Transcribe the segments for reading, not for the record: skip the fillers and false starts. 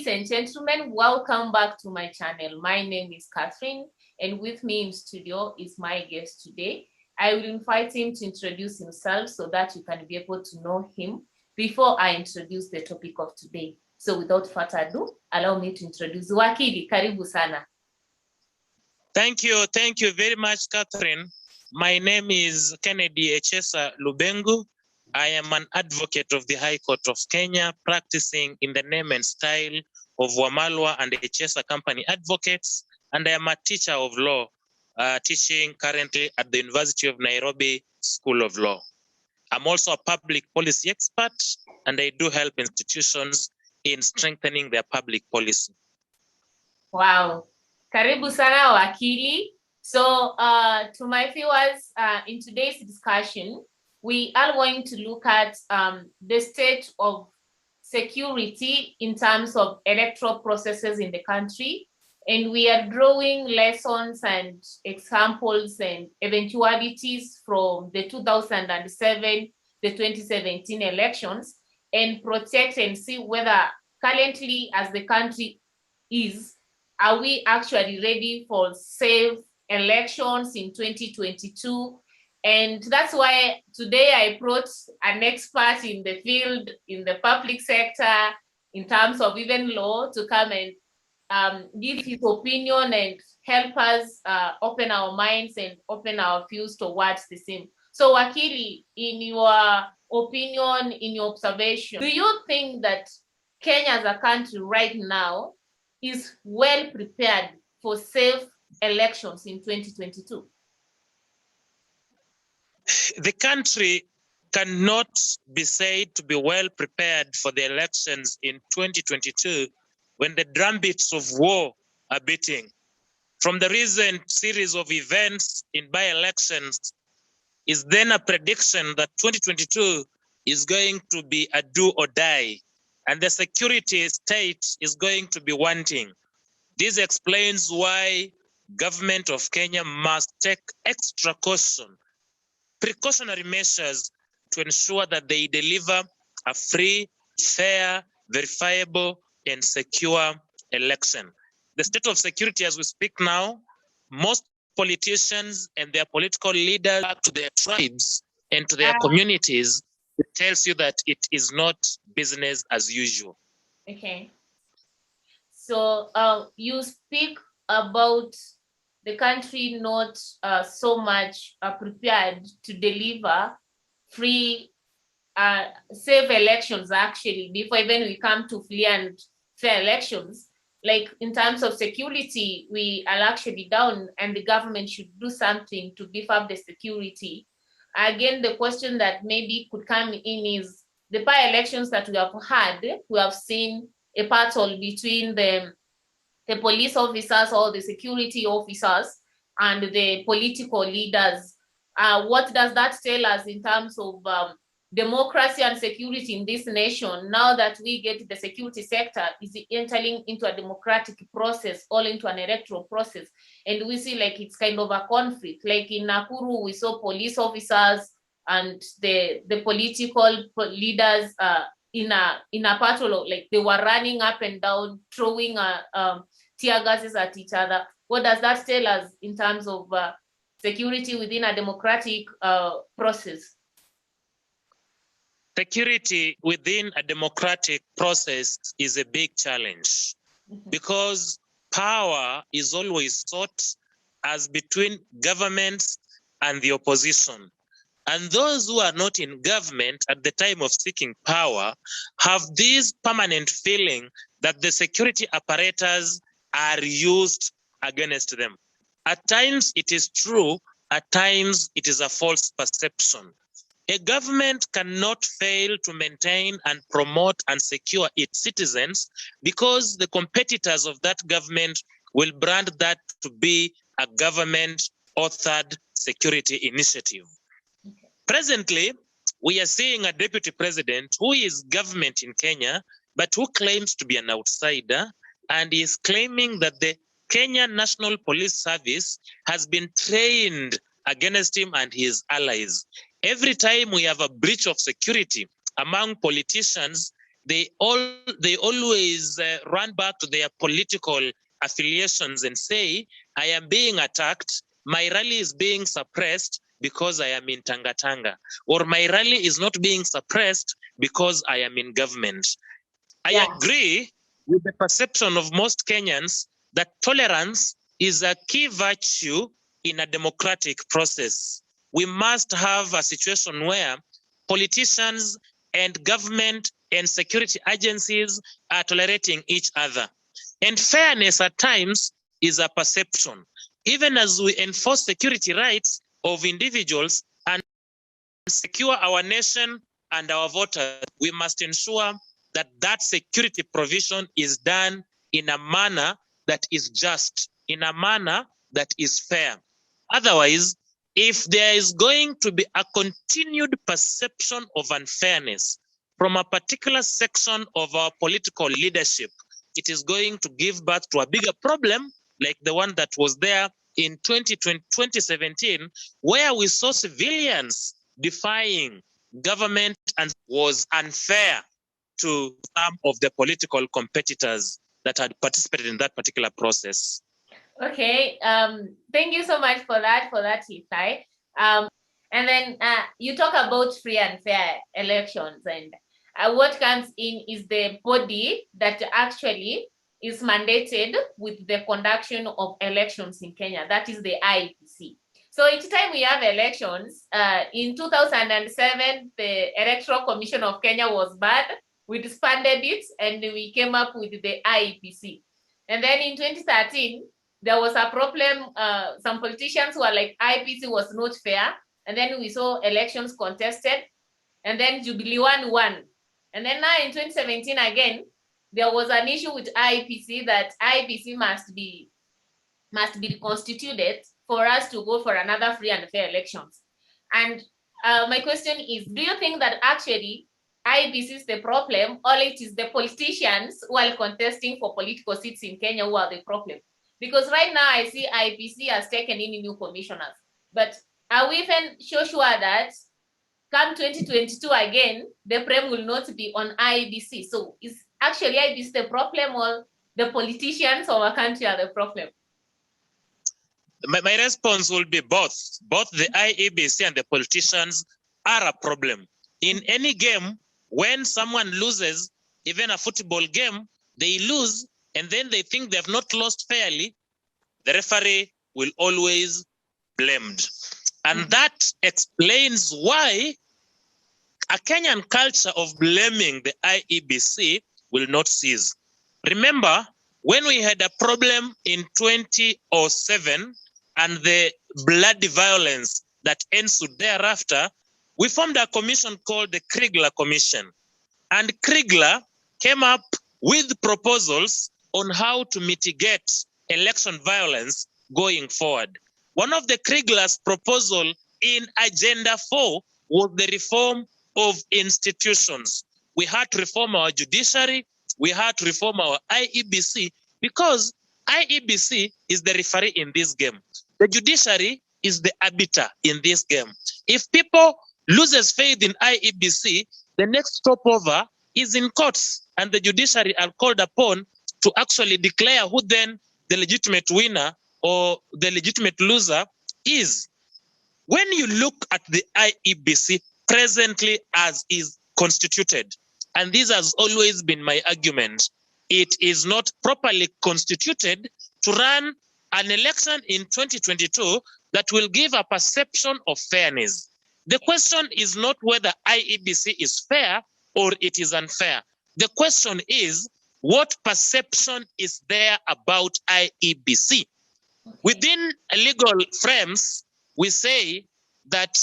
Ladies and gentlemen, welcome back to my channel. My name is Catherine, and with me in studio is my guest today. I will invite him to introduce himself so that you can be able to know him before I introduce the topic of today. So without further ado, allow me to introduce Wakili. Karibu sana. Thank you very much, Catherine. My name is Kennedy Echesa Lubengu. I am an advocate of the High Court of Kenya, practicing in the name and style of Wamalwa and Echesa Company Advocates, and I am a teacher of law, teaching currently at the University of Nairobi School of Law. I'm also a public policy expert, and I do help institutions in strengthening their public policy. Wow. Karibu sana wakili. So to my viewers, in today's discussion, we are going to look at the state of security in terms of electoral processes in the country. And we are drawing lessons and examples and eventualities from the 2007, the 2017 elections, and project and see whether currently, as the country is, are we actually ready for safe elections in 2022? And that's why today I brought an expert in the field, in the public sector, in terms of even law, to come and give his opinion and help us open our minds and open our views towards the same. So Wakili, in your opinion, in your observation, do you think that Kenya as a country right now is well prepared for safe elections in 2022? The country cannot be said to be well prepared for the elections in 2022 when the drumbeats of war are beating. From the recent series of events in by-elections is then a prediction that 2022 is going to be a do or die, and the security state is going to be wanting. This explains why government of Kenya must take extra caution, precautionary measures to ensure that they deliver a free, fair, verifiable, and secure election. The state of security as we speak now, most politicians and their political leaders back to their tribes and to their communities, it tells you that it is not business as usual. Okay. So you speak about the country not so much prepared to deliver free, safe elections, actually, before even we come to free and fair elections. Like in terms of security, we are actually down, and the government should do something to beef up the security. Again, the question that maybe could come in is the by-elections that we have had, we have seen a battle between the police officers or the security officers and the political leaders. What does that tell us in terms of democracy and security in this nation? Now that we get the security sector is entering into a democratic process, all into an electoral process, and we see like it's kind of a conflict. Like in Nakuru, we saw police officers and the political leaders in a battle, like they were running up and down, throwing tear gases at each other. What does that tell us in terms of security within a democratic process? Security within a democratic process is a big challenge because power is always sought as between governments and the opposition. And those who are not in government at the time of seeking power have this permanent feeling that the security apparatus are used against them. At times it is true, at times it is a false perception. A government cannot fail to maintain and promote and secure its citizens because the competitors of that government will brand that to be a government-authored security initiative. Okay. Presently, we are seeing a deputy president who is government in Kenya, but who claims to be an outsider, and is claiming that the Kenya National Police Service has been trained against him and his allies. Every time we have a breach of security among politicians, they always run back to their political affiliations and say, I am being attacked, my rally is being suppressed because I am in Tanga, or my rally is not being suppressed because I am in government. I agree with the perception of most Kenyans that tolerance is a key virtue in a democratic process. We must have a situation where politicians and government and security agencies are tolerating each other. And fairness at times is a perception. Even as we enforce security rights of individuals and secure our nation and our voters, we must ensure that that security provision is done in a manner that is just, in a manner that is fair. Otherwise, if there is going to be a continued perception of unfairness from a particular section of our political leadership, it is going to give birth to a bigger problem like the one that was there in 2017, where we saw civilians defying government and was unfair to some of the political competitors that had participated in that particular process. Okay, thank you so much for that reply. And then you talk about free and fair elections, and what comes in is the body that actually is mandated with the conduction of elections in Kenya. That is the IEBC. So each time we have elections, in 2007, the Electoral Commission of Kenya was bad. We disbanded it and we came up with the IEBC. And then in 2013, there was a problem. Some politicians were like, IEBC was not fair. And then we saw elections contested. And then Jubilee won. And then now in 2017 again, there was an issue with IEBC that IEBC must be reconstituted for us to go for another free and fair elections. And my question is, do you think that actually IEBC is the problem, or it is the politicians who are contesting for political seats in Kenya who are the problem? Because right now I see IEBC has taken in new commissioners, but are we even sure that come 2022 again, the blame will not be on IEBC? So is actually IEBC the problem, or the politicians of our country are the problem? My response will be both. Both the IEBC and the politicians are a problem. In any game, when someone loses, even a football game, they lose, and then they think they have not lost fairly, the referee will always be blamed. And that explains why a Kenyan culture of blaming the IEBC will not cease. Remember, when we had a problem in 2007 and the bloody violence that ensued thereafter, we formed a commission called the Kriegler Commission. And Kriegler came up with proposals on how to mitigate election violence going forward. One of the Kriegler's proposal in Agenda 4 was the reform of institutions. We had to reform our judiciary, we had to reform our IEBC, because IEBC is the referee in this game. The judiciary is the arbiter in this game. If people loses faith in IEBC, the next stopover is in courts, and the judiciary are called upon to actually declare who then the legitimate winner or the legitimate loser is. When you look at the IEBC presently as is constituted, and this has always been my argument, it is not properly constituted to run an election in 2022 that will give a perception of fairness. The question is not whether IEBC is fair or it is unfair. The question is, what perception is there about IEBC? Within legal frames, we say that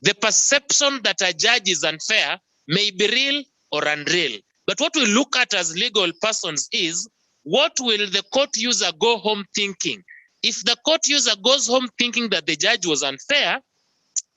the perception that a judge is unfair may be real or unreal. But what we look at as legal persons is, what will the court user go home thinking? If the court user goes home thinking that the judge was unfair,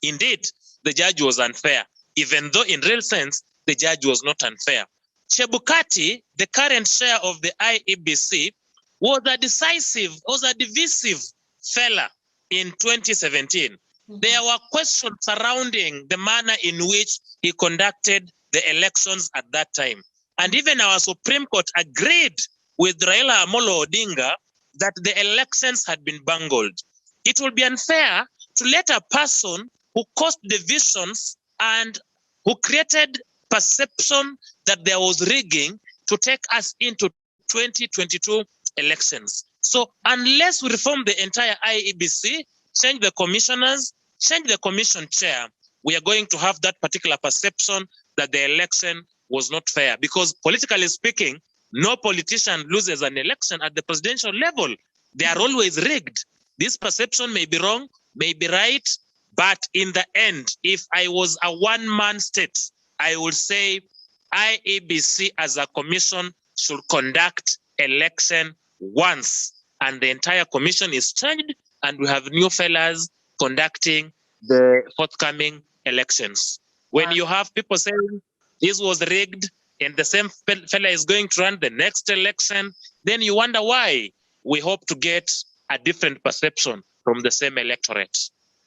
indeed, the judge was unfair, even though in real sense, the judge was not unfair. Chebukati, the current chair of the IEBC, was a divisive fella in 2017. There were questions surrounding the manner in which he conducted the elections at that time. And even our Supreme Court agreed with Raila Amolo Odinga that the elections had been bungled. It will be unfair to let a person who caused divisions and who created perception that there was rigging to take us into 2022 elections. So unless we reform the entire IEBC, change the commissioners, change the commission chair, we are going to have that particular perception that the election was not fair. Because politically speaking, no politician loses an election at the presidential level. They are always rigged. This perception may be wrong, may be right, but in the end, if I was a one-man state, I would say IEBC as a commission should conduct election once, and the entire commission is changed, and we have new fellas conducting the forthcoming elections. When you have people saying this was rigged and the same fella is going to run the next election, then you wonder why. We hope to get a different perception from the same electorate.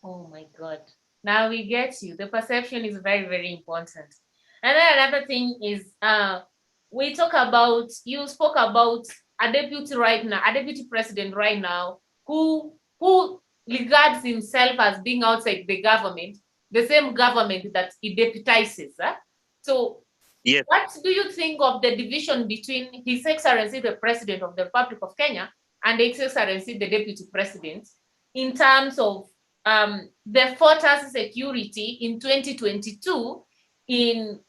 Oh my God. Now we get you. The perception is very, very important. And then another thing is, we talk about, you spoke about a deputy president right now, who regards himself as being outside the government, the same government that he deputizes. So yes. What do you think of the division between His Excellency, the President of the Republic of Kenya, and His Excellency, the Deputy President, in terms of the fortress security in 2022 in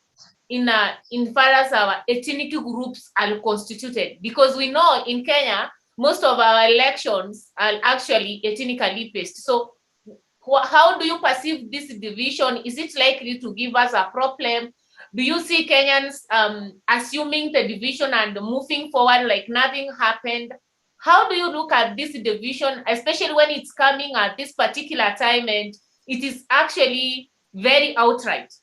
far as our ethnic groups are constituted? Because we know in Kenya, most of our elections are actually ethnically based. So how do you perceive this division? Is it likely to give us a problem? Do you see Kenyans assuming the division and moving forward like nothing happened? How do you look at this division, especially when it's coming at this particular time and it is actually very outright?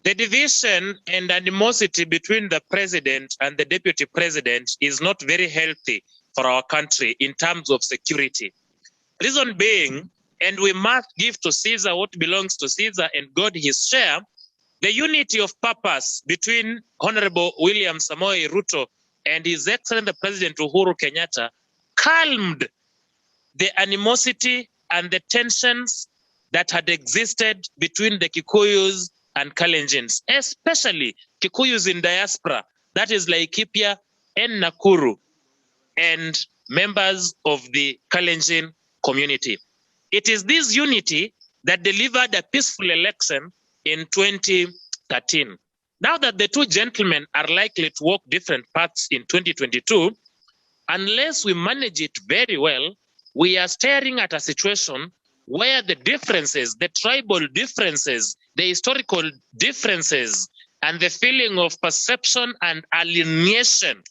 The division and animosity between the president and the deputy president is not very healthy for our country in terms of security. Reason being, and we must give to Caesar what belongs to Caesar and God his share, the unity of purpose between Honorable William Samoei Ruto and His Excellency the President Uhuru Kenyatta calmed the animosity and the tensions that had existed between the Kikuyus and Kalenjins, especially Kikuyus in diaspora, that is Laikipia and Nakuru, and members of the Kalenjin community. It is this unity that delivered a peaceful election in 2013. Now that the two gentlemen are likely to walk different paths in 2022, unless we manage it very well, we are staring at a situation where the differences, the tribal differences, the historical differences, and the feeling of perception and alienation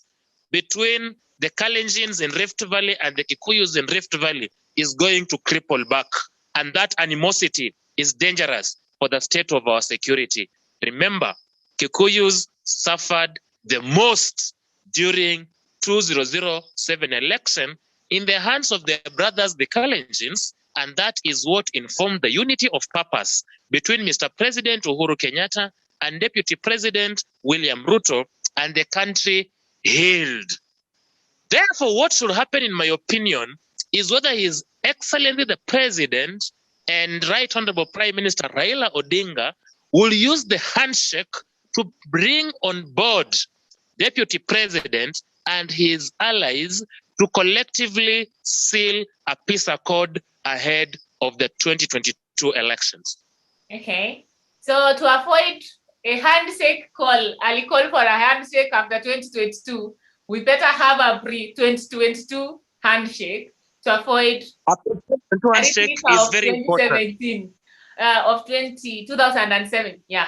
between the Kalenjins in Rift Valley and the Kikuyus in Rift Valley is going to cripple back. And that animosity is dangerous for the state of our security. Remember, Kikuyus suffered the most during 2007 election in the hands of their brothers, the Kalenjins, and that is what informed the unity of purpose between Mr. President Uhuru Kenyatta and Deputy President William Ruto, and the country healed. Therefore, what should happen, in my opinion, is whether His Excellency the President and Right Honorable Prime Minister Raila Odinga will use the handshake to bring on board Deputy President and his allies to collectively seal a peace accord ahead of the 2022 elections. Okay. So to avoid a handshake call, I'll call for a handshake after 2022. We better have a pre-2022 handshake to avoid a handshake is very important. Of 2007. Yeah.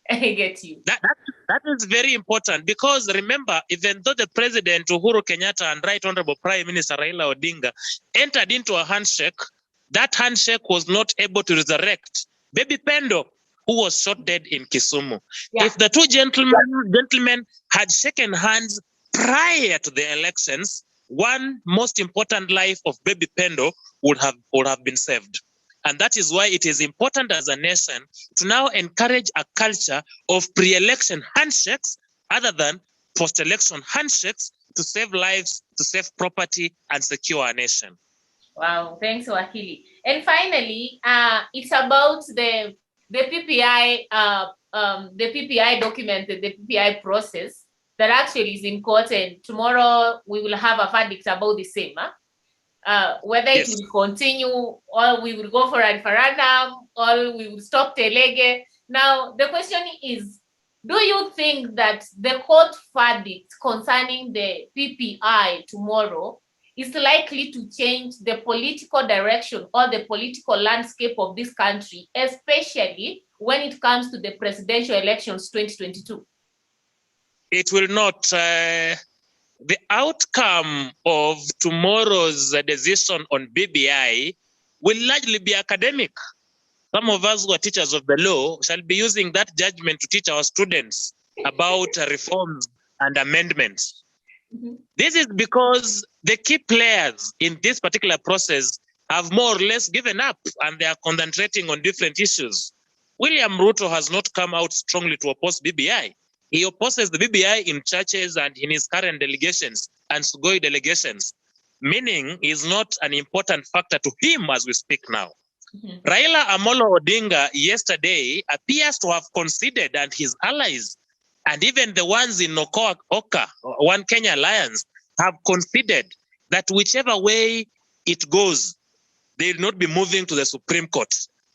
I get you. That is very important, because remember, even though the President Uhuru Kenyatta and Right Honorable Prime Minister Raila Odinga entered into a handshake, that handshake was not able to resurrect Baby Pendo, who was shot dead in Kisumu. Yeah. If the two gentlemen had shaken hands prior to the elections, one most important life of Baby Pendo would have been saved. And that is why it is important as a nation to now encourage a culture of pre-election handshakes other than post-election handshakes to save lives, to save property, and secure our nation. Wow, thanks, Wakili. And finally, it's about the PPI, the PPI document, the PPI process that actually is in court, and tomorrow we will have a verdict about the same. Whether it will continue, or we will go for a referendum, or we will stop Telege. Now, the question is, do you think that the court verdict concerning the PPI tomorrow is likely to change the political direction or the political landscape of this country, especially when it comes to the presidential elections 2022? It will not. The outcome of tomorrow's decision on BBI will largely be academic. Some of us who are teachers of the law shall be using that judgment to teach our students about reforms and amendments. This is because the key players in this particular process have more or less given up, and they are concentrating on different issues. William Ruto has not come out strongly to oppose BBI. He opposes the BBI in churches and in his current delegations and Sugoi delegations, meaning is not an important factor to him as we speak now. Raila Amolo Odinga yesterday appears to have conceded, and his allies, and even the ones in Oka, One Kenya Alliance, have conceded that whichever way it goes, they will not be moving to the Supreme Court.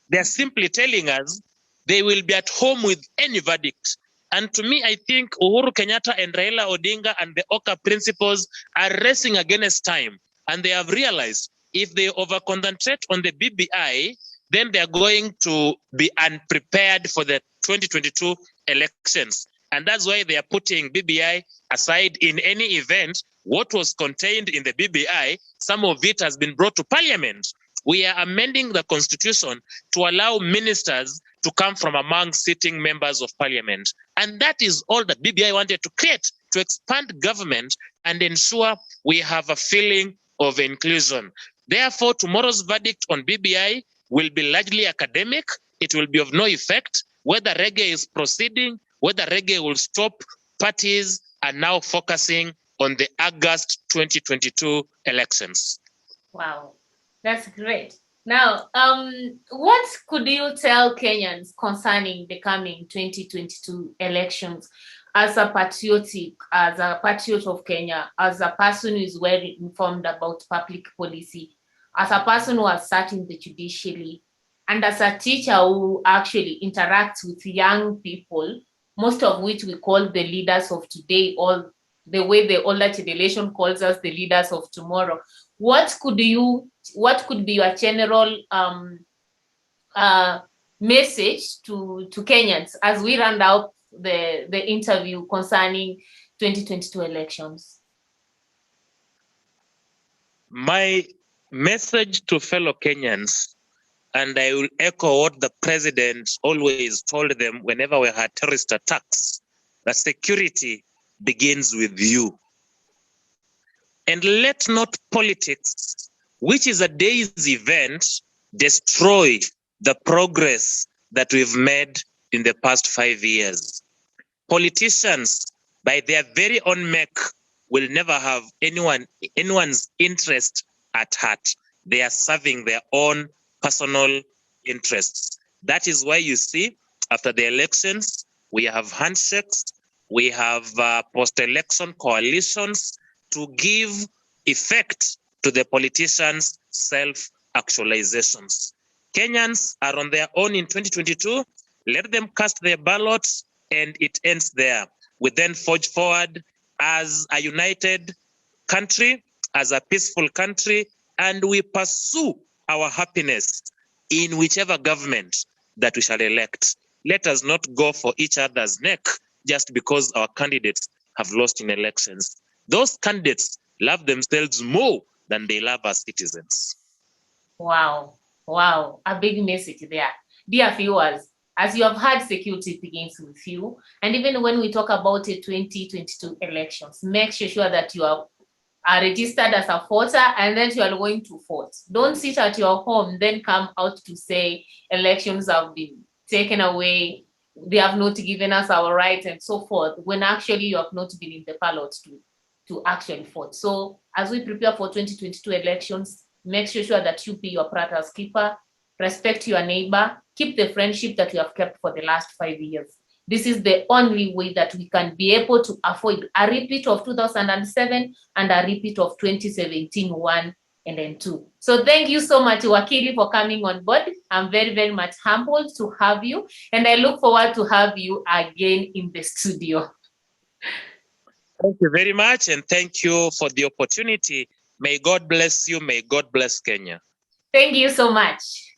They are simply telling us they will be at home with any verdict. And to me, I think Uhuru Kenyatta and Raila Odinga and the Oka principles are racing against time. And they have realized if they over-concentrate on the BBI, then they are going to be unprepared for the 2022 elections. And that's why they are putting BBI aside. In any event, what was contained in the BBI, some of it has been brought to Parliament. We are amending the Constitution to allow ministers to come from among sitting members of Parliament. And that is all that BBI wanted to create, to expand government and ensure we have a feeling of inclusion. Therefore, tomorrow's verdict on BBI will be largely academic. It will be of no effect. Whether reggae is proceeding, whether reggae will stop, parties are now focusing on the August 2022 elections. Wow, that's great. Now, what could you tell Kenyans concerning the coming 2022 elections as a patriot of Kenya, as a person who is well informed about public policy, as a person who has sat in the judiciary, and as a teacher who actually interacts with young people, most of which we call the leaders of today, or the way the older generation calls us the leaders of tomorrow? What could be your general message to Kenyans as we round out the interview concerning 2022 elections? My message to fellow Kenyans, and I will echo what the president always told them whenever we had terrorist attacks, that security begins with you. And let not politics, which is a day's event, destroy the progress that we've made in the past 5 years. Politicians, by their very own make, will never have anyone's interest at heart. They are serving their own personal interests. That is why you see, after the elections, we have handshakes, we have post-election coalitions to give effect to the politicians' self-actualizations. Kenyans are on their own in 2022. Let them cast their ballots, and it ends there. We then forge forward as a united country, as a peaceful country, and we pursue our happiness in whichever government that we shall elect. Let us not go for each other's neck just because our candidates have lost in elections. Those candidates love themselves more than they love our citizens. Wow, a big message there. Dear viewers, as you have heard, security begins with you. And even when we talk about the 2022 elections, make sure that you are are registered as a voter and then you are going to vote. Don't sit at your home, then come out to say elections have been taken away, they have not given us our rights and so forth, when actually you have not been in the ballot to actually vote. So as we prepare for 2022 elections, make sure that you be your brother's keeper, respect your neighbor, keep the friendship that you have kept for the last 5 years. This is the only way that we can be able to avoid a repeat of 2007 and a repeat of 2017 1 and then 2. So thank you so much, Wakili, for coming on board. I'm very, very much humbled to have you, and I look forward to have you again in the studio. Thank you very much, and thank you for the opportunity. May God bless you. May God bless Kenya. Thank you so much.